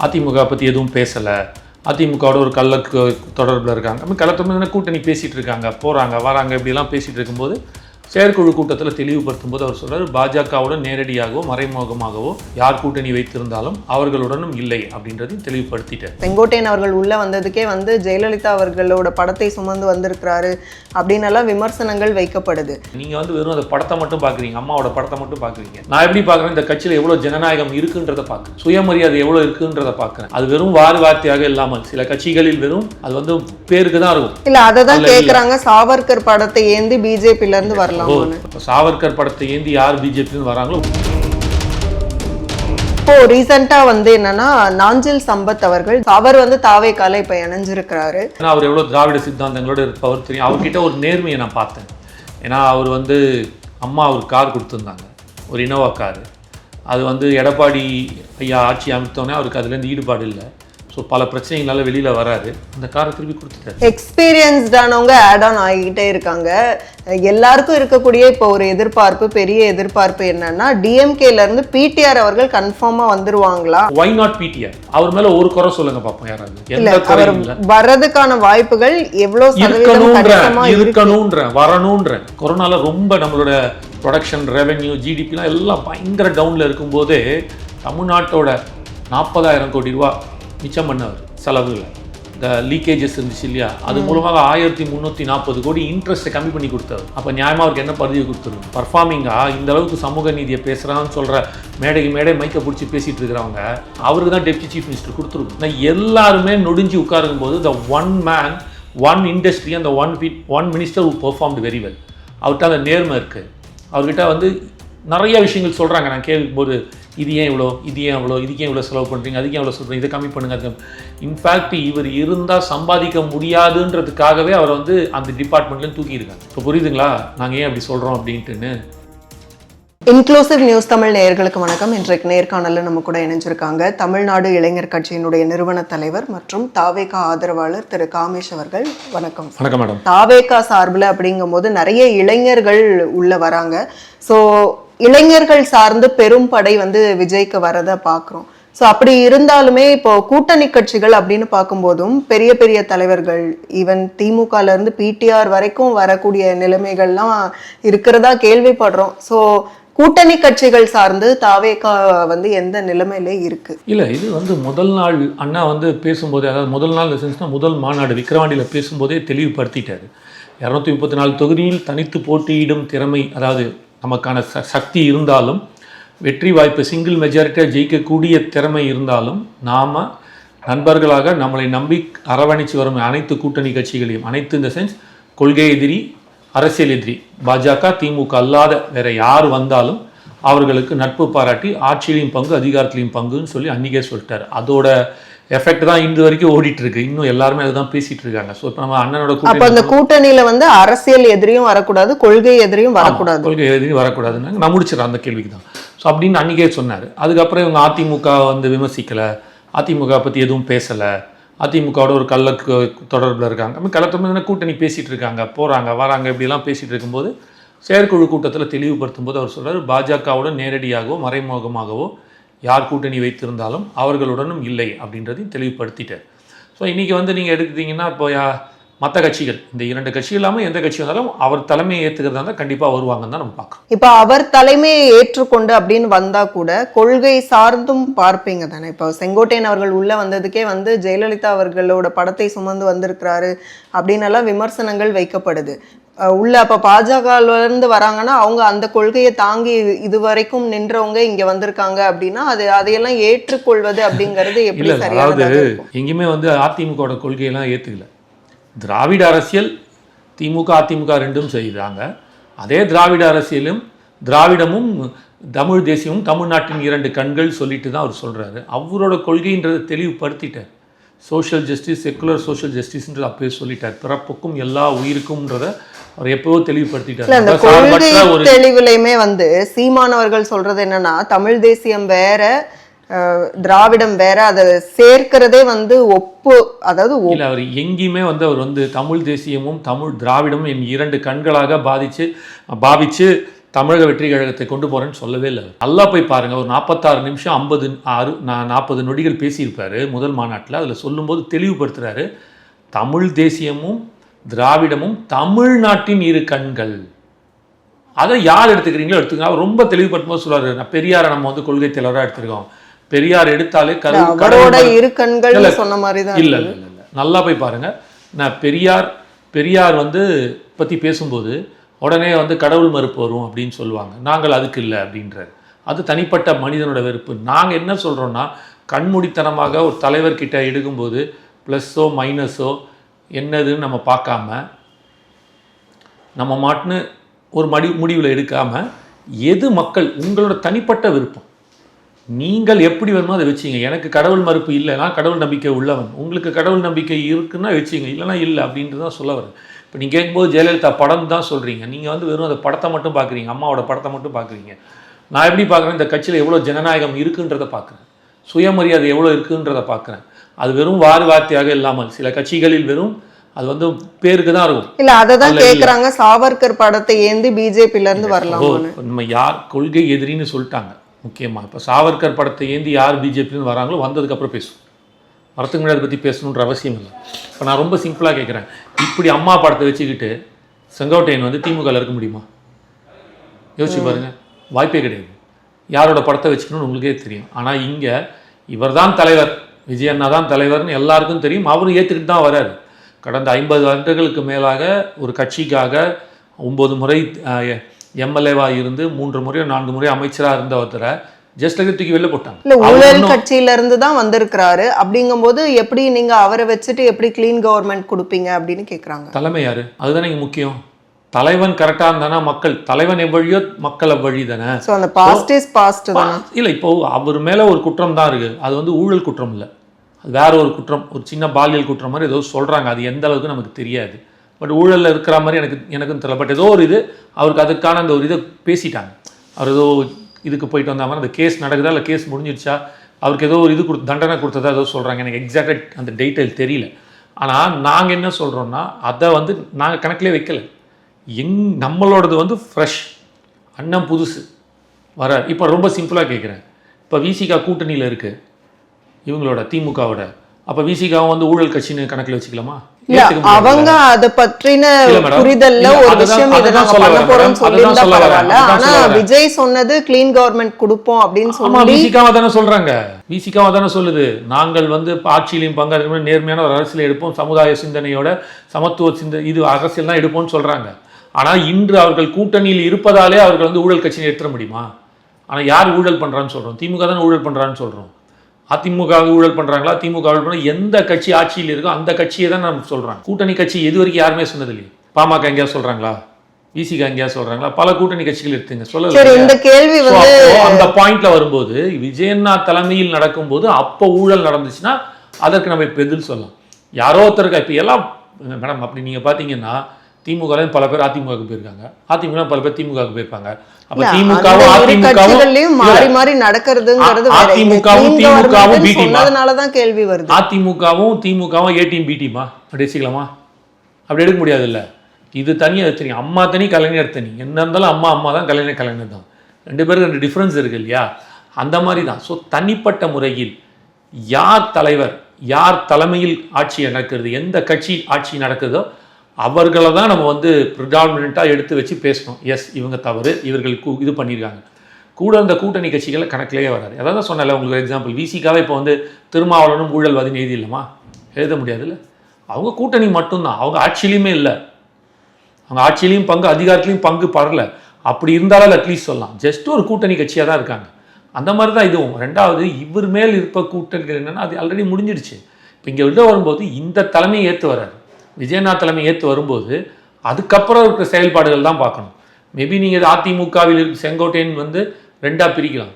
அதிமுக பற்றி எதுவும் பேசலை, அதிமுகவோட ஒரு தொடர்பில் இருக்காங்க, நம்ம கலத்தமே கூட்டணி பேசிகிட்டு இருக்காங்க, போகிறாங்க வராங்க இப்படிலாம் பேசிகிட்டு இருக்கும்போது செயற்குழு கூட்டத்தில் தெளிவுபடுத்தும் போது அவர் சொல்கிறார், பாஜகவுடன் நேரடியாகவோ மறைமுகமாகவோ யார் கூட்டணி வைத்திருந்தாலும் அவர்களுடனும் இல்லை அப்படின்றதையும் தெளிவுபடுத்திட்டார். செங்கோட்டையன் அவர்கள் உள்ளே வந்ததுக்கே ஜெயலலிதா அவர்களோட படத்தை சுமந்து வந்திருக்கிறாரு அப்படின்னு எல்லாம் விமர்சனங்கள் வைக்கப்படுது. நீங்கள் வெறும் அந்த படத்தை மட்டும் பார்க்குறீங்க, அம்மாவோட படத்தை மட்டும் பார்க்குறீங்க. நான் எப்படி பார்க்குறேன், இந்த கட்சியில் எவ்வளோ ஜனநாயகம் இருக்குன்றதை பார்க்குறேன், சுயமரியாதை எவ்வளோ இருக்குன்றதை பார்க்குறேன். அது வெறும் வார்த்தையாக இல்லாமல் சில கட்சிகளில் வெறும் அது பேருக்கு தான் இருக்கும். இல்லை அதை தான் கேட்குறாங்க, சாவர்கர் படத்தை ஏந்தி பிஜேபியிலேருந்து வரலாம். சாவர்கர் படத்தை ஏந்தி யார் பிஜேபி வராங்களோ. இப்போ ரீசெண்டா என்னன்னா நாஞ்சில் சம்பத் அவர்கள் அவர் தாவேக்கால இப்ப இணைஞ்சிருக்கிறாரு. அவர் எவ்வளவு திராவிட சித்தாந்தங்களோட இருப்பவர் தெரியும். அவர்கிட்ட ஒரு நேர்மையை நான் பார்த்தேன். ஏன்னா அவர் அம்மா ஒரு கார் கொடுத்துருந்தாங்க, ஒரு இனோவா காரு. அது எடப்பாடி ஐயா ஆட்சி அமைத்தோன்னே அவருக்கு அதுலேருந்து ஈடுபாடு இல்லை. ஸோ பல பிரச்சனைகளால் வெளியில் வராரு, அந்த காரை திருப்பி கொடுத்துட்டாரு. எக்ஸ்பீரியன்ஸ்டானவங்க ஆட் ஆன் ஆகிக்கிட்டே இருக்காங்க. எல்லாருக்கும் இருக்கக்கூடிய இப்போ ஒரு எதிர்பார்ப்பு, பெரிய எதிர்பார்ப்பு என்னன்னா டிஎம்கேல இருந்து பிடிஆர் அவர்கள் கன்ஃபார்மா வந்துருவாங்களா? Why not PTR? அவர் மேல ஒரு குறை சொல்லுங்க பாப்போம் யாராவது. அவர் வர்றதுக்கான வாய்ப்புகள் எவ்வளவு இருக்கணும்ன்ற வரணும்ன்ற. கொரோனால ரொம்ப நம்மளோட ப்ரொடக்ஷன், ரெவென்யூ, ஜிடிபிலாம் எல்லாம் பயங்கர டவுன்ல இருக்கும்போதே தமிழ்நாட்டோட 40,000 கோடி ரூபா மிச்சம் பண்ணவர் செலவுகளை. இந்த லீக்கேஜஸ் இருந்துச்சு இல்லையா, அது மூலமாக 1340 கோடி இன்ட்ரெஸ்ட்டை கம்மி பண்ணி கொடுத்தாரு. அப்போ நியாயமாக அவருக்கு என்ன பதவி கொடுத்துருங்க? பர்ஃபார்மிங்காக இந்த அளவுக்கு சமூக நீதியை பேசுகிறான்னு சொல்கிற மேடை மைக்கை பிடிச்சி பேசிகிட்டு இருக்கிறவங்க அவருக்கு தான் டெப்டி சீஃப் மினிஸ்டர் கொடுத்துருக்கும். நான் எல்லாருமே நொடிஞ்சு உட்காருக்கும் போது the one man one industry அந்த one minister who performed very well. அவர்கிட்ட அந்த நேர்மை இருக்குது. அவர்கிட்ட நிறைய விஷயங்கள் சொல்கிறாங்க. நான் கேட்கும்போது இது ஏன் இவ்வளோ, இது ஏன் அவ்வளோ, இதுக்கு ஏன் இவ்வளோ செலவு பண்ணுறீங்க, அதுக்கு ஏன் இவ்வளோ சொல்கிறீங்க, இதை கம்மி பண்ணுங்க, அது இன்ஃபேக்ட் இவர் இருந்தால் சம்பாதிக்க முடியாதுன்றதுக்காகவே அவர் அந்த டிபார்ட்மெண்ட்லேருந்து தூக்கியிருக்காங்க. இப்போ புரியுதுங்களா நாங்கள் ஏன் அப்படி சொல்கிறோம் அப்படின்ட்டுன்னு. இன்க்ளூசிவ் நியூஸ் தமிழ் நேயர்களுக்கு வணக்கம். இன்றைக்கு நேர்காணலில் நம்ம கூட இணைஞ்சிருக்காங்க தமிழ்நாடு இளைஞர் கட்சியினுடைய நிறுவன தலைவர் மற்றும் தாவேகா ஆதரவாளர் திரு காமேஷ் அவர்கள். வணக்கம். வணக்கம் மேடம். தாவேகா சார்பில் அப்படிங்கும் போது நிறைய இளைஞர்கள் உள்ள வராங்க. ஸோ இளைஞர்கள் சார்ந்து பெரும் படை விஜய்க்கு வரதை பார்க்குறோம். ஸோ அப்படி இருந்தாலுமே இப்போ கூட்டணி கட்சிகள் அப்படின்னு பார்க்கும்போதும் பெரிய பெரிய தலைவர்கள், ஈவன் திமுகல இருந்து பிடிஆர் வரைக்கும் வரக்கூடிய நிலைமைகள்லாம் இருக்கிறதா கேள்விப்படுறோம். ஸோ கூட்டணி கட்சிகள் சார்ந்து தாவேகா எந்த நிலைமையில இருக்கு? இல்லை, இது முதல் நாள் அண்ணா பேசும்போதே, அதாவது முதல் நாள் சென்ஸ்னா முதல் மாநாடு விக்கிரவாண்டியில் பேசும்போதே தெளிவுபடுத்திட்டாரு. 234 தொகுதியில் தனித்து போட்டியிடும் திறமை, அதாவது நமக்கான சக்தி இருந்தாலும், வெற்றி வாய்ப்பு சிங்கிள் மெஜாரிட்டியாக ஜெயிக்கக்கூடிய திறமை இருந்தாலும், நாம் நண்பர்களாக நம்மளை நம்பி அரவணைச்சு வரும் அனைத்து கூட்டணி கட்சிகளையும், அனைத்து இந்த சென்ஸ் கொள்கை எதிரி, அரசியல் எதிரி, பாஜக திமுக அல்லாத வேற யார் வந்தாலும் அவர்களுக்கு நட்பு பாராட்டி ஆட்சியிலையும் பங்கு அதிகாரத்திலையும் பங்குன்னு சொல்லி அன்றைக்கே சொல்லிட்டாரு. அதோட எஃபெக்ட் தான் இன்று வரைக்கும் ஓடிட்டு இருக்கு. இன்னும் எல்லாருமே அதுதான் பேசிட்டு இருக்காங்க. ஸோ இப்போ நம்ம அண்ணனோட கூட்டணியில அரசியல் எதிரியும் வரக்கூடாது, கொள்கை எதிரியும் வரக்கூடாது, கொள்கை எதிரியும் வரக்கூடாதுன்னு நான் முடிச்சிடறேன் அந்த கேள்விக்கு தான். ஸோ அப்படின்னு அன்றைக்கே சொன்னார். அதுக்கப்புறம் இவங்க அதிமுக விமர்சிக்கலை, அதிமுக பற்றி எதுவும் பேசலை, அதிமுகவோட ஒரு தொடர்பில் இருக்காங்க, நம்ம கலத்தமே கூட்டணி பேசிகிட்டு இருக்காங்க, போகிறாங்க வராங்க இப்படிலாம் பேசிகிட்டு இருக்கும்போது செயற்குழு கூட்டத்தில் தெளிவுபடுத்தும் போது அவர் சொல்கிறார், பாஜகவுடன் நேரடியாகவோ மறைமுகமாகவோ யார் கூட்டணி வைத்திருந்தாலும் அவர்களுடனும் இல்லை அப்படின்றதையும் தெளிவுபடுத்திட்டார். ஸோ இன்றைக்கி நீங்கள் எடுத்துக்கிட்டிங்கன்னா இப்போ மற்ற கட்சிகள், இந்த 2 கட்சிகள் இல்லாமல் எந்த கட்சி வந்தாலும் அவர் தலைமையை ஏற்றுக்கிறதா இருந்தால் கண்டிப்பாக வருவாங்கன்னு தான் நம்ம பார்க்கணும். இப்போ அவர் தலைமையை ஏற்றுக்கொண்டு அப்படின்னு வந்தால் கூட கொள்கை சார்ந்தும் பார்ப்பீங்க தானே? இப்போ செங்கோட்டையன் அவர்கள் உள்ளே வந்ததுக்கே ஜெயலலிதா அவர்களோட படத்தை சுமந்து வந்திருக்கிறாரு அப்படின்னு எல்லாம் விமர்சனங்கள் வைக்கப்படுது. உள்ள அப்ப பாஜகல இருந்து வராங்கன்னா அவங்க அந்த கொள்கையை தாங்கி இதுவரைக்கும் நின்றவங்க இங்க வந்திருக்காங்க அப்படின்னா அதையெல்லாம் ஏற்றுக்கொள்வது அப்படிங்கிறது எப்படி சரியானது? எங்கேயுமே அதிமுக கொள்கையெல்லாம் ஏத்துக்கல. திராவிட அரசியல் திமுக அதிமுக ரெண்டும் செய்கிறாங்க. அதே திராவிட அரசியலும் திராவிடமும் தமிழ் தேசியமும் தமிழ்நாட்டின் 2 கண்கள் சொல்லிட்டு தான் அவர் சொல்றாரு. அவரோட கொள்கைன்றதை தெளிவுபடுத்திட்டார். சோஷியல் ஜஸ்டிஸ், செக்குலர் சோஷியல் ஜஸ்டிஸ்ன்றது அப்பவே சொல்லிட்டார். பிறப்புக்கும் எல்லா உயிருக்கும்ன்றத அவர் எப்பவோ தெளிவுபடுத்திட்டார். தெளிவுலையுமே சீமானவர்கள் சொல்றது என்னன்னா, தமிழ் தேசியம் வேற திராவிடம் வேற, அதை சேர்க்கிறதே ஒப்பு, அதாவது அவர் எங்கேயுமே அவர் தமிழ் தேசியமும் தமிழ் திராவிடமும் என் 2 கண்களாக பாவிச்சு தமிழக வெற்றி கழகத்தை கொண்டு போகிறேன்னு சொல்லவே இல்லை. நல்லா போய் பாருங்கள், ஒரு 46 நிமிஷம் 40 நொடிகள் பேசியிருப்பார் முதல் மாநாட்டில். அதில் சொல்லும்போது தெளிவுபடுத்துகிறாரு, தமிழ் தேசியமும் திராவிடமும் தமிழ்நாட்டின் இரு கண்கள். அதை யார் எடுத்துக்கிறீங்களோ எடுத்துக்கங்க. அவர் ரொம்ப தெளிவுபடுத்தும்போது சொல்லுவார், நான் பெரியாரை நம்ம வந்து கொள்கை தலைவராக எடுத்துருக்கோம், பெரியார் எடுத்தாலே இரு கண்கள் சொன்ன மாதிரி தான். இல்லை இல்லை இல்லை, நல்லா போய் பாருங்கள். நான் பெரியார் வந்து பற்றி பேசும்போது உடனே வந்து கடவுள் மறுப்பு வரும் அப்படின்னு சொல்லுவாங்க. நாங்கள் அதுக்கு இல்லை அப்படின்றார். அது தனிப்பட்ட மனிதனோட வெறுப்பு. நாங்கள் என்ன சொல்கிறோன்னா, கண்மூடித்தனமாக ஒரு தலைவர்கிட்ட எடுக்கும்போது ப்ளஸ்ஸோ மைனஸோ என்னதுன்னு நம்ம பார்க்காம, நம்ம மாட்டுன்னு ஒரு முடிவில் எடுக்காமல், எது மக்கள் உங்களோட தனிப்பட்ட விருப்பம், நீங்கள் எப்படி வேணுமோ அதை வச்சிங்க. எனக்கு கடவுள் மறுப்பு இல்லைனா கடவுள் நம்பிக்கை உள்ளவன், உங்களுக்கு கடவுள் நம்பிக்கை இருக்குன்னா வச்சிங்க, இல்லைனா இல்லை அப்படின்ட்டு தான் சொல்ல வரேன். இப்போ நீங்கள் கேட்கும்போது ஜெயலலிதா படம் தான் சொல்கிறீங்க, நீங்கள் வந்து வெறும் அந்த படத்தை மட்டும் பார்க்குறீங்க, அம்மாவோட படத்தை மட்டும் பார்க்குறீங்க. நான் எப்படி பார்க்குறேன், இந்த கட்சியில் எவ்வளோ ஜனநாயகம் இருக்குன்றதை பார்க்குறேன், சுயமரியாதை எவ்வளோ இருக்குன்றதை பார்க்குறேன். அது வெறும் வார்த்தையாக இல்லாமல் சில கட்சிகளில் வெறும் அது வந்து பேருக்கு தான் இருக்கும். இல்ல அததான் கேக்குறாங்க, சாவர்கர் படத்தை ஏந்தி பிஜேபியில இருந்து வரலாம். நம்ம யார் கொள்கை எதிரின்னு சொல்லிட்டாங்க. முக்கியமா இப்போ சாவர்கர் படத்தை ஏந்தி யார் பிஜேபின்னு வராங்களோ வந்ததுக்கு அப்புறம் பேசுவோம், வரத்துக்கு முன்னாடி அதை பற்றி பேசணுன்ற அவசியம் இல்லை. இப்போ நான் ரொம்ப சிம்பிளாக கேட்குறேன், இப்படி அம்மா படத்தை வச்சுக்கிட்டு செங்கோட்டையன் வந்து திமுகவில் இருக்க முடியுமா? யோசிச்சு பாருங்க, வாய்ப்பே கிடையாது. யாரோட படத்தை வச்சுக்கணும்னு உங்களுக்கே தெரியும். ஆனால் இங்கே இவர் தான் தலைவர், விஜயண்ணா தான் தலைவர்னு எல்லாருக்கும் தெரியும். அவரும் ஏற்றுக்கிட்டு தான் வராரு. கடந்த 50 ஆண்டுகளுக்கு மேலாக ஒரு கட்சிக்காக 9 முறை எம்எல்ஏவாக இருந்து 3 முறையோ 4 முறையோ அமைச்சராக இருந்த ஒருத்தரை ஜஸ்ட் தூக்கி வெளில போட்டாங்க. இல்ல ஊழல் கட்சியில இருந்து தான் வந்திருக்கிறாரு. அப்படிங்கும்போது எப்படி நீங்க அவரை வச்சுட்டு எப்படி கிளீன் கவர்மெண்ட் கொடுப்பீங்க அப்படின்னு கேட்குறாங்க. தலைமை யாரு? அதுதானே இங்கே முக்கியம். தலைவன் கரெக்டாக இருந்தானா மக்கள், தலைவன் எவ்வழியோ மக்கள் அவ்வழி தானே. ஸோ அந்த பாஸ்ட் இஸ் பாஸ்ட் தானே. இல்லை, இப்போ அவர் மேலே ஒரு குற்றம் தான் இருக்குது, அது வந்து ஊழல் குற்றம் இல்லை, அது வேற ஒரு குற்றம், ஒரு சின்ன பாலியல் குற்றம் மாதிரி ஏதோ சொல்கிறாங்க. அது எந்த அளவுக்கு நமக்கு தெரியாது. பட் ஊழலில் இருக்கிற மாதிரி எனக்கும் தெரியல. பட் ஏதோ ஒரு இது அவருக்கு அதுக்கான அந்த ஒரு இதை பேசிட்டாங்க. அவர் ஏதோ இதுக்கு போயிட்டு வந்த மாதிரி அந்த கேஸ் நடக்குதா இல்லை கேஸ் முடிஞ்சிருச்சா, அவருக்கு ஏதோ ஒரு இது தண்டனை கொடுத்ததா ஏதோ சொல்கிறாங்க. எனக்கு எக்ஸாக்டாக அந்த டீட்டெயில் தெரியல. ஆனால் நாங்கள் என்ன சொல்கிறோன்னா, அதை வந்து நாங்கள் கணக்கிலே வைக்கல. நம்மளோடது வந்து ஃப்ரெஷ், அண்ணன் புதுசு வர. இப்போ ரொம்ப சிம்பிளாக கேட்குறேன், இப்போ விசிகா கூட்டணியில் இருக்குது இவங்களோட திமுகவோட, அப்போ விசிகாவும் வந்து ஊழல் கட்சின்னு கணக்கில் வச்சுக்கலாமா? அவங்க அத பற்றின புரிதல்ல ஒரு விஷயம் இத நாங்க பண்ண போறோம்னு சொல்லிருந்தா பரவாயில்ல. ஆனா விஜய் சொன்னது கிளீன் கவர்மெண்ட் கொடுப்போம் அப்படின்னு சொல்லி விசிகாவா தானே சொல்றாங்க. விசிகாவா தானே சொல்லுது, நாங்கள் வந்து ஆட்சியிலையும் பங்காளி நேர்மையான ஒரு அரசியல் எடுப்போம், சமுதாய சிந்தனையோட சமத்துவ இது அரசியல் தான் எடுப்போம்னு சொல்றாங்க. ஆனா இன்று அவர்கள் கூட்டணியில் இருப்பதாலே அவர்கள் வந்து ஊழல் கட்சியை எடுத்துட முடியுமா? ஆனா யார் ஊழல் பண்றான்னு சொல்றோம்? திமுக தானே ஊழல் பண்றான்னு சொல்றோம். அதிமுக ஊழல் பண்ணுறாங்களா, திமுக ஊழல் பண்ண, எந்த கட்சி ஆட்சியில் இருக்கோ அந்த கட்சியை தான் நம்ம சொல்கிறாங்க. கூட்டணி கட்சி இது வரைக்கும் யாருமே சொன்னது இல்லையே. பாமக எங்கேயா சொல்கிறாங்களா, விசிகா எங்கேயா சொல்கிறாங்களா? பல கூட்டணி கட்சிகள் எடுத்துங்க, சொல்லல. இந்த கேள்வி வந்து அந்த பாயிண்ட்ல வரும்போது, விஜயண்ணா தலைமையில் நடக்கும்போது அப்போ ஊழல் நடந்துச்சுன்னா அதற்கு நம்ம இப்போ எதில் சொல்லலாம். யாரோ ஒருத்தருக்கா இப்போ எல்லாம் மேடம். அப்படி நீங்கள் பார்த்தீங்கன்னா திமுக பல பேர் அதிமுகவுக்கு போயிருக்காங்க, அதிமுக பல பேர் திமுகவுக்கு போயிருப்பாங்க. அப்ப திமுகவும் அதிமுகவும் மாறி மாறி நடக்கிறதுங்கிறது அதிமுகவும் திமுகவும் சொன்னதுனாலதான் கேள்வி வருது. அதிமுகவும் திமுகவும் ஏ டீம் பி டீமா அப்படி வச்சுக்கலாமா? அப்படி எடுக்க முடியாது இல்லை. இது தனியாக தெரியும். அம்மா தனி, கலைஞர் தனி. என்ன இருந்தாலும் அம்மா தான், கலைஞர் தான். 2 பேருக்கு 2 டிஃப்ரென்ஸ் இருக்கு இல்லையா? அந்த மாதிரி தான். ஸோ தனிப்பட்ட முறையில் யார் தலைவர், யார் தலைமையில் ஆட்சி நடக்கிறது, எந்த கட்சி ஆட்சி நடக்குதோ அவர்களை தான் நம்ம வந்து ப்ரிடாமினண்ட்டாக எடுத்து வச்சு பேசணும். எஸ், இவங்க தவறு, இவர்கள் இது பண்ணியிருக்காங்க. கூட அந்த கூட்டணி கட்சிகளை கணக்கிலேயே வராது. அதான் சொன்னல உங்களுக்கு எக்ஸாம்பிள், விசிகாவே இப்போ வந்து திருமாவளவனும் ஊழல்வாதின்னு எழுதி இல்லைமா? எழுத முடியாதுல்ல. அவங்க கூட்டணி மட்டும்தான், அவங்க ஆட்சியிலையுமே இல்லை. அவங்க ஆட்சியிலையும் பங்கு, அதிகாரத்திலையும் பங்கு படல. அப்படி இருந்தாலும் அட்லீஸ்ட் சொல்லலாம், ஜஸ்ட் ஒரு கூட்டணி கட்சியாக தான் இருக்காங்க. அந்த மாதிரி தான் இதுவும். ரெண்டாவது, இவர் மேல் இருப்ப கூட்டணிகள் என்னென்னா அது ஆல்ரெடி முடிஞ்சிடுச்சு. இப்போ இங்கே உள்ள வரும்போது இந்த தலைமையை ஏற்று வராது. விஜயண்ணா தலைமை ஏற்று வரும்போது அதுக்கப்புறம் இருக்கிற செயல்பாடுகள் தான் பார்க்கணும். மேபி நீங்கள் அதிமுகவில் இருக்க செங்கோட்டையன் வந்து 2ஆ பிரிக்கலாம்.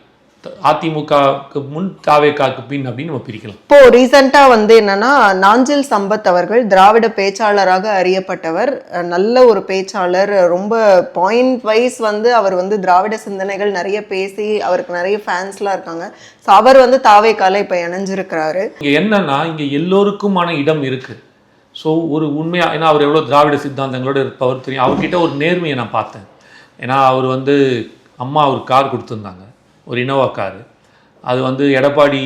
அதிமுகவுக்கு முன் தாவேகாக்கு பின் அப்படின்னு நம்ம பிரிக்கலாம். இப்போ ரீசெண்டா வந்து என்னன்னா, நாஞ்சில் சம்பத் அவர்கள் திராவிட பேச்சாளராக அறியப்பட்டவர், நல்ல ஒரு பேச்சாளர். ரொம்ப பாயிண்ட் வைஸ் வந்து அவர் வந்து திராவிட சிந்தனைகள் நிறைய பேசி அவருக்கு நிறைய ஃபேன்ஸ்லாம் இருக்காங்க. ஸோ அவர் வந்து தாவேகால இப்போ இணைஞ்சிருக்கிறாரு. இங்கே என்னன்னா, இங்கே எல்லோருக்குமான இடம் இருக்கு. ஸோ ஒரு உண்மையாக, ஏன்னா அவர் எவ்வளோ திராவிட சித்தாந்தங்களோடு இருப்பவர் தெரியும். அவர்கிட்ட ஒரு நேர்மையை நான் பார்த்தேன். ஏன்னா அவர் வந்து அம்மா ஒரு கார் கொடுத்துருந்தாங்க, ஒரு இனோவா காரு. அது வந்து எடப்பாடி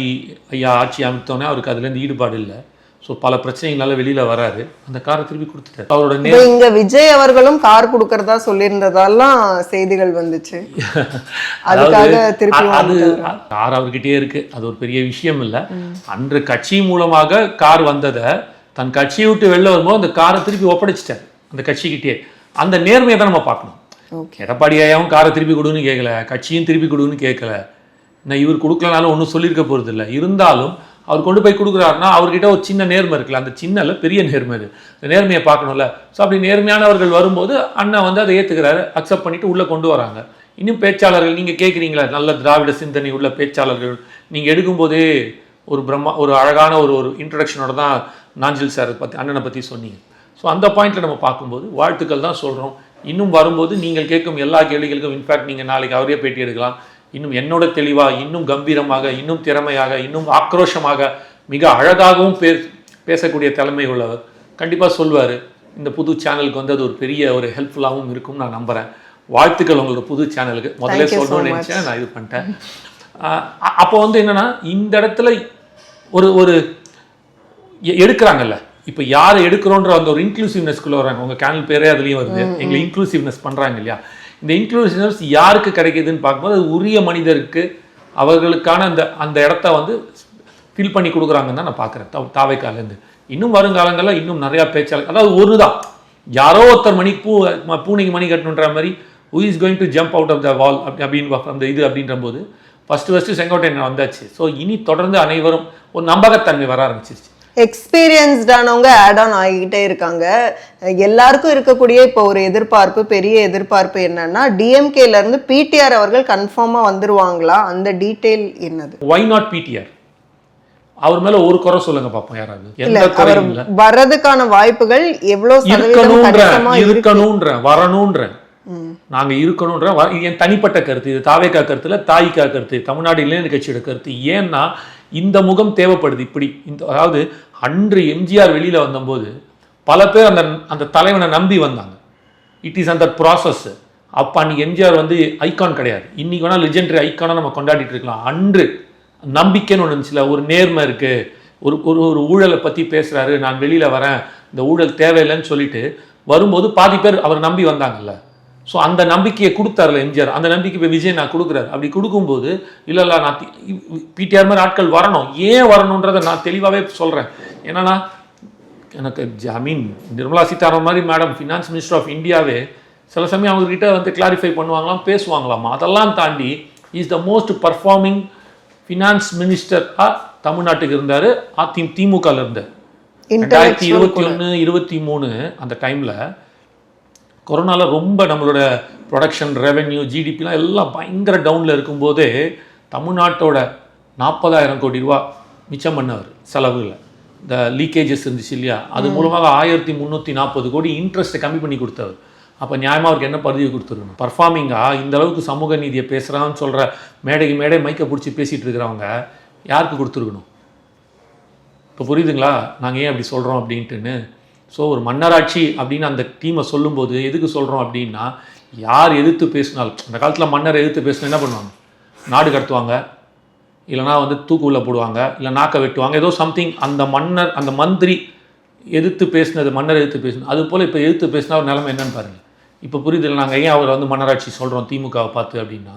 ஐயா ஆட்சி அமைத்தோன்னே அவருக்கு அதுலேருந்து ஈடுபாடு இல்லை. ஸோ பல பிரச்சனைகளால வெளியில் வராரு. அந்த காரை திருப்பி கொடுத்துட்டாரு. அவரோட இங்க விஜய் அவர்களும் கார் கொடுக்கறதா சொல்லியிருந்ததெல்லாம் செய்திகள் வந்துச்சு. அதுக்காக திருப்பி அது கார் அவர்கிட்டயே இருக்கு, அது ஒரு பெரிய விஷயம் இல்லை. அன்று கட்சி மூலமாக கார் வந்ததை தன் கட்சியை விட்டு வெளில வரும்போது அந்த காரை திருப்பி ஒப்படைச்சிட்டார் அந்த கட்சிக்கிட்டே. அந்த நேர்மையை தான் நம்ம பார்க்கணும். எடப்பாடி ஐயாவும் காரை திருப்பி கொடுன்னு கேட்கல, கட்சியும் திருப்பி கொடுன்னு கேட்கல. நான் இவர் கொடுக்கலனாலும் ஒன்றும் சொல்லியிருக்க போகிறது இல்லை. இருந்தாலும் அவர் கொண்டு போய் கொடுக்குறாருன்னா அவர்கிட்ட ஒரு சின்ன நேர்மை இருக்குல்ல, அந்த சின்னல பெரிய நேர்மை இது. இந்த நேர்மையை பார்க்கணும்ல. ஸோ அப்படி நேர்மையானவர்கள் வரும்போது அண்ணா வந்து அதை ஏற்றுக்கிறாரு, அக்செப்ட் பண்ணிட்டு உள்ளே கொண்டு வராங்க. இன்னும் பேச்சாளர்கள் நீங்கள் கேட்குறீங்களா, நல்ல திராவிட சிந்தனை உள்ள பேச்சாளர்கள் நீங்கள் எடுக்கும்போதே ஒரு அழகான ஒரு இன்ட்ரடக்ஷனோட தான் நாஞ்சில் சார் பற்றி அண்ணனை பற்றி சொன்னீங்க. ஸோ அந்த பாயிண்ட்டில் நம்ம பார்க்கும்போது வாழ்த்துக்கள் தான் சொல்கிறோம். இன்னும் வரும்போது நீங்கள் கேட்கும் எல்லா கேள்விகளுக்கும் இன்ஃபேக்ட் நீங்கள் நாளைக்கு அவரே பேட்டி எடுக்கலாம். இன்னும் என்னோட தெளிவாக, இன்னும் கம்பீரமாக, இன்னும் திறமையாக, இன்னும் ஆக்ரோஷமாக, மிக அழகாகவும் பேசக்கூடிய தலைமை உள்ளவர். கண்டிப்பாக சொல்வார். இந்த புது சேனலுக்கு வந்து அது ஒரு பெரிய ஒரு ஹெல்ப்ஃபுல்லாகவும் இருக்கும் நான் நம்புகிறேன். வாழ்த்துக்கள் உங்களோட புது சேனலுக்கு. முதல்ல சொல்லணும்னு நினச்சேன், நான் இது பண்ணிட்டேன். அப்போ வந்து என்னென்னா இந்த இடத்துல ஒரு எடுக்கிறாங்கல்ல, இப்போ யாரை எடுக்கிறோன்ற அந்த ஒரு இன்க்ளூசிவ்னஸ்குள்ளே வராங்க. உங்கள் சேனல் பேரே அதுலேயும் வருது, எங்களை இன்க்ளூசிவ்னஸ் பண்ணுறாங்க இல்லையா. இந்த இன்க்ளூசிவ்னஸ் யாருக்கு கிடைக்குதுன்னு பார்க்கும்போது அது உரிய மனிதருக்கு அவர்களுக்கான அந்த இடத்த வந்து ஃபில் பண்ணி கொடுக்குறாங்கன்னு தான் நான் பார்க்குறேன் தாவைக்காலேருந்து. இன்னும் வருங்காலங்களில் இன்னும் நிறையா பேச்சாளர், அதாவது ஒரு தான் யாரோ ஒருத்தர் பூனைக்கு மணி கட்டணுன்ற மாதிரி who is going to jump out of the wall அப்படின்னு அந்த இது அப்படின்ற போது ஃபஸ்ட்டு செங்கோட்டையன் வந்தாச்சு. ஸோ இனி தொடர்ந்து அனைவரும் ஒரு நம்பகத்தன்மை வர ஆரம்பிச்சிருச்சு. எக்ஸ்பீரியன்ஸ்டானவங்க ஆட் ஆன் ஆகிக்கிட்டே இருக்காங்க. எல்லாருக்கும் இருக்கக்கூடிய இப்போ ஒரு எதிர்பார்ப்பு, பெரிய எதிர்பார்ப்பு என்னன்னா டிஎம்கேல இருந்து பிடிஆர் அவர்கள் கன்ஃபார்மா வந்துருவாங்களா? அந்த டீடைல் என்னது? Y not PTR? அவர் மேல ஒரு குறை சொல்லுங்க பாப்போம் யாராவது. எந்த குறையும் இல்ல. வரதுக்கான வாய்ப்புகள் எவ்வளவு இருக்கணும்ன்ற வரணும்ன்ற நாங்க இருக்கணும்ன்ற என் தனிப்பட்ட கருத்து. இது தாவேக்கா கருத்துல, தாய்க்கா கருத்து, தமிழ்நாடு இளைஞர் கட்சியோட கருத்து. ஏன்னா இந்த முகம் தேவைப்படுது. இப்படி அதாவது அன்று எம்ஜிஆர் வெளியில வந்தபோது பல பேர் அந்த தலைவனை நம்பி வந்தாங்க. இட் இஸ் அந்த ப்ராசஸ். அப்போ அன்னைக்கு எம்ஜிஆர் வந்து ஐகான் கிடையாது. இன்னைக்கு வேணா லெஜெண்டரி ஐகானா நம்ம கொண்டாடிட்டு இருக்கலாம். அன்று நம்பிக்கைன்னு ஒன்று இருந்துச்சுல, ஒரு நேர்மை இருக்கு, ஒரு ஊழலை பத்தி பேசுறாரு, நான் வெளியில வரேன், இந்த ஊழல் தேவையில்லைன்னு சொல்லிட்டு வரும்போது பாதி பேர் அவர் நம்பி வந்தாங்கல்ல. ஸோ அந்த நம்பிக்கையை கொடுத்தாருல எம்ஜிஆர், அந்த நம்பிக்கை இப்போ விஜய் நான் கொடுக்குறாரு. அப்படி கொடுக்கும்போது இல்லை நான் பிடிஆர் மாதிரி ஆட்கள் வரணும். ஏன் வரணுன்றதை நான் தெளிவாகவே சொல்கிறேன். என்னன்னா எனக்கு நிர்மலா சீதாராமன் மாதிரி மேடம் ஃபினான்ஸ் மினிஸ்டர் ஆஃப் இந்தியாவே சில சமயம் அவங்ககிட்ட வந்து கிளாரிஃபை பண்ணுவாங்களாம், பேசுவாங்களாமா. அதெல்லாம் தாண்டி is the most performing finance மினிஸ்டராக தமிழ்நாட்டுக்கு இருந்தார். திமுகவில் இருந்தார். 2021, 23 அந்த டைமில் கொரோனாவில் ரொம்ப நம்மளோட ப்ரொடக்ஷன், ரெவென்யூ, ஜிடிபிலாம் எல்லாம் பயங்கர டவுனில் இருக்கும்போதே தமிழ்நாட்டோட 40,000 கோடி ரூபா மிச்சம் பண்ணவர் செலவுகளை. இந்த லீக்கேஜஸ் இருந்துச்சு இல்லையா, அது மூலமாக 1340 கோடி இன்ட்ரெஸ்ட்டை கம்மி பண்ணி கொடுத்தவர். அப்போ நியாயமாக அவருக்கு என்ன பதவி கொடுத்துருக்கணும்? பர்ஃபார்மிங்காக இந்த அளவுக்கு சமூக நீதியை பேசுகிறான்னு சொல்கிற மேடைக்கு மேடை மைக்கை பிடிச்சி பேசிகிட்டு இருக்கிறவங்க யாருக்கு கொடுத்துருக்கணும்? இப்போ புரியுதுங்களா நாங்கள் ஏன் அப்படி சொல்கிறோம் அப்படின்ட்டுன்னு? ஸோ ஒரு மன்னராட்சி அப்படின்னு அந்த டீமை சொல்லும்போது எதுக்கு சொல்கிறோம் அப்படின்னா, யார் எதிர்த்து பேசினாலும், அந்த காலத்தில் மன்னர் எதிர்த்து பேசினா என்ன பண்ணுவாங்க? நாடு கடத்துவாங்க, இல்லைனா வந்து தூக்குள்ள போடுவாங்க, இல்லை நாக்கை வெட்டுவாங்க, ஏதோ சம்திங். அந்த மன்னர், அந்த மந்திரி எதிர்த்து பேசினது, மன்னர் எதிர்த்து பேசினது. அது போல் இப்போ எதிர்த்து பேசினா ஒரு நிலைமை என்னன்னு பாருங்கள். இப்போ புரியுது நாங்கள் ஏன் அவரை வந்து மன்னராட்சி சொல்கிறோம் திமுகவை பார்த்து அப்படின்னா,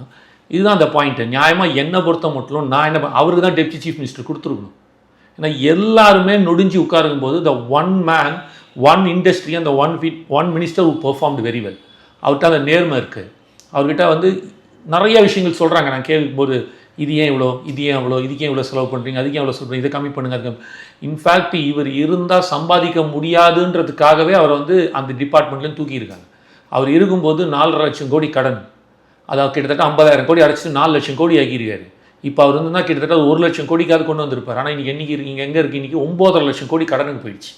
இதுதான் அந்த பாயிண்ட்டு. நியாயமாக என்னை பொறுத்த மட்டும் நான் என்ன அவருக்கு தான் டெப்டி சீஃப் மினிஸ்டர் கொடுத்துருக்கணும். ஏன்னா எல்லாருமே நொடிஞ்சு உட்காருக்கும் போது the one man, one industry அந்த one minister who performed very well. அவர்கிட்ட அந்த நேர்மை இருக்குது. அவர்கிட்ட வந்து நிறைய விஷயங்கள் சொல்கிறாங்க. நான் கேட்கும்போது இது ஏன் இவ்வளோ, இது ஏன் அவ்வளோ, இதுக்கு ஏன் இவ்வளோ செலவு பண்ணுறீங்க, அதுக்கு ஏன் இவ்வளோ சொல்கிறீங்க, இதை கம்மி பண்ணுங்க, அதுக்கு. இன்ஃபேக்ட் இவர் இருந்தால் சம்பாதிக்க முடியாதுன்றதுக்காகவே அவரை வந்து அந்த டிபார்ட்மெண்ட்லேருந்து தூக்கியிருக்காங்க. அவர் இருக்கும்போது 4.5 லட்சம் கோடி கடன், அதாவது கிட்டத்தட்ட 50,000 கோடி அடைச்சிட்டு 4 லட்சம் கோடி ஆக்கியிருக்காரு. இப்போ அவர் வந்து தான் கிட்டத்தட்ட 1 லட்சம் கோடிக்காவது கொண்டு வந்திருப்பார். ஆனால் இன்றைக்கி என்னைக்கு இருக்கீங்க, எங்கே இருக்குது? இன்றைக்கி 9.5 லட்சம் கோடி கடனுக்கு போயிடுச்சு.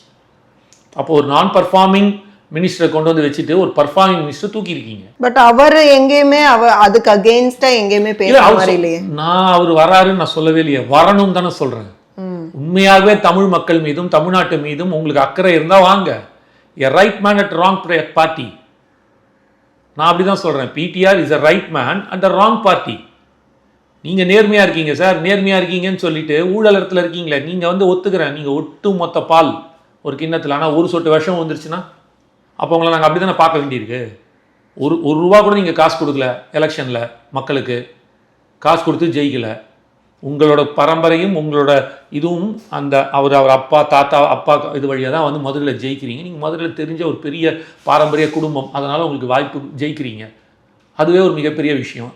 அப்போ ஒரு நான் பர்ஃபார்மிங் மினிஸ்டரை கொண்டு வந்து வச்சுட்டு ஒரு பர்ஃபார்மிங் மினிஸ்டர் தூக்கி இருக்கீங்க. பட் அவர் எங்கேயுமே அதுக்கு அகெயின்ஸ்டா எங்கேயுமே பேச மாதிரி இல்லையே. நான் அவர் வராருன்னு நான் சொல்லவே இல்லையே, வரணும் தானே சொல்றேன். உண்மையாகவே தமிழ் மக்கள் மீதும் தமிழ்நாட்டு மீதும் உங்களுக்கு அக்கறை இருந்தா வாங்க. A right man at wrong party. நான் அப்படி தான் சொல்கிறேன். PTR is a right man and the wrong party. நீங்கள் நேர்மையாக இருக்கீங்க சார், நேர்மையாக இருக்கீங்கன்னு சொல்லிட்டு ஊழலத்தில் இருக்கீங்களே, நீங்கள் வந்து ஒத்துக்கிறேன், நீங்கள் ஒட்டு மொத்த பால் ஒரு கிண்ணத்தில், ஆனால் ஒரு சொட்டு விஷம் வந்துருச்சுன்னா அப்போ உங்களை நாங்கள் அப்படி தானே பார்க்க வேண்டியிருக்கு. ஒரு ரூபா கூட நீங்கள் காசு கொடுக்கல எலெக்ஷனில், மக்களுக்கு காசு கொடுத்து ஜெயிக்கலை. உங்களோட பரம்பரையும் உங்களோட இதுவும் அந்த அவர் அப்பா தாத்தா அப்பா இது வழியாக தான் வந்து மதுரையில் ஜெயிக்கிறீங்க. நீங்கள் மதுரையில் தெரிஞ்ச ஒரு பெரிய பாரம்பரிய குடும்பம், அதனால் உங்களுக்கு வாய்ப்பு ஜெயிக்கிறீங்க. அதுவே ஒரு மிகப்பெரிய விஷயம்.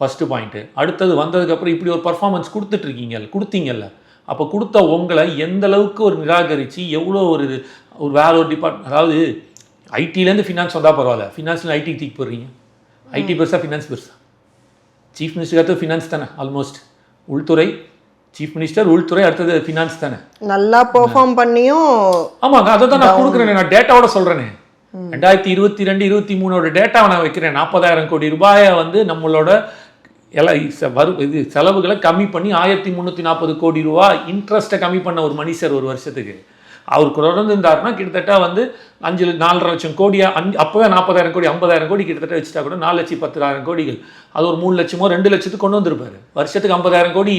First point. அடுத்தது வந்ததுக்கப்புறம் இப்படி ஒரு பர்ஃபார்மன்ஸ் கொடுத்தீங்கல்ல, அப்போ கொடுத்த உங்களை எந்த அளவுக்கு ஒரு நிராகரித்து எவ்வளோ ஒரு வேற ஒரு டிபார்ட்மெண்ட், அதாவது ஐடியிலேருந்து ஃபினான்ஸ் வந்தால் பரவாயில்ல, ஃபினான்ஸில் ஐடி தூக்கி போடுறீங்க. ஐடி பெருசாக ஃபினான்ஸ் பெருசா? சீஃப் மினிஸ்டருக்கு அடுத்தது ஃபினான்ஸ் தானே ஆல்மோஸ்ட். உள்துறை, சீஃப் மினிஸ்டர், உள்துறை, அடுத்தது ஃபினான்ஸ் தானே. நல்லா பெர்ஃபார்ம் பண்ணியும் ஆமாங்க, அதை தான் நான் கொடுக்குறேனே, நான் டேட்டாவோட சொல்கிறேனே. 2022-23 டேட்டாவை நான் வைக்கிறேன். 40,000 கோடி ரூபாயை வந்து நம்மளோட இது செலவுகளை கம்மி பண்ணி 1340 கோடி ரூபா இன்ட்ரெஸ்ட்டை கம்மி பண்ண ஒரு மனுஷர் ஒரு வருஷத்துக்கு. அவர் தொடர்ந்து இருந்தாருன்னா கிட்டத்தட்ட வந்து 4.5 லட்சம் கோடியா, அப்போவே 40,000 கோடி 50,000 கோடி கிட்டத்தட்ட வச்சுட்டா கூட 4,10,000 கோடிகள், அது ஒரு 3 லட்சமோ 2 லட்சத்துக்கு கொண்டு வந்திருப்பாரு. வருஷத்துக்கு 50,000 கோடி.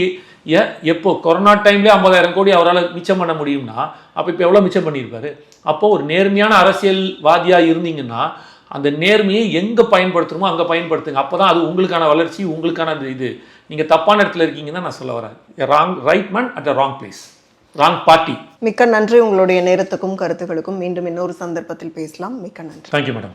எப்போ கொரோனா டைம்லேயே 50,000 கோடி அவரால் மிச்சம் பண்ண முடியும்னா அப்போ இப்போ எவ்வளோ மிச்சம் பண்ணியிருப்பாரு? அப்போது ஒரு நேர்மையான அரசியல்வாதியாக இருந்தீங்கன்னா அந்த நேர்மையை எங்கே பயன்படுத்தணுமோ அங்கே பயன்படுத்துங்க. அப்போ தான் அது உங்களுக்கான வளர்ச்சி, உங்களுக்கான இது. நீங்கள் தப்பான இடத்துல இருக்கீங்கன்னா நான் சொல்ல வரேன். Right man at a wrong place, wrong party. மிக்க நன்றி. உங்களுடைய நேரத்துக்கும் கருத்துக்களுக்கும் மீண்டும் இன்னொரு சந்தர்ப்பத்தில் பேசலாம். மிக்க நன்றி. Thank you madam.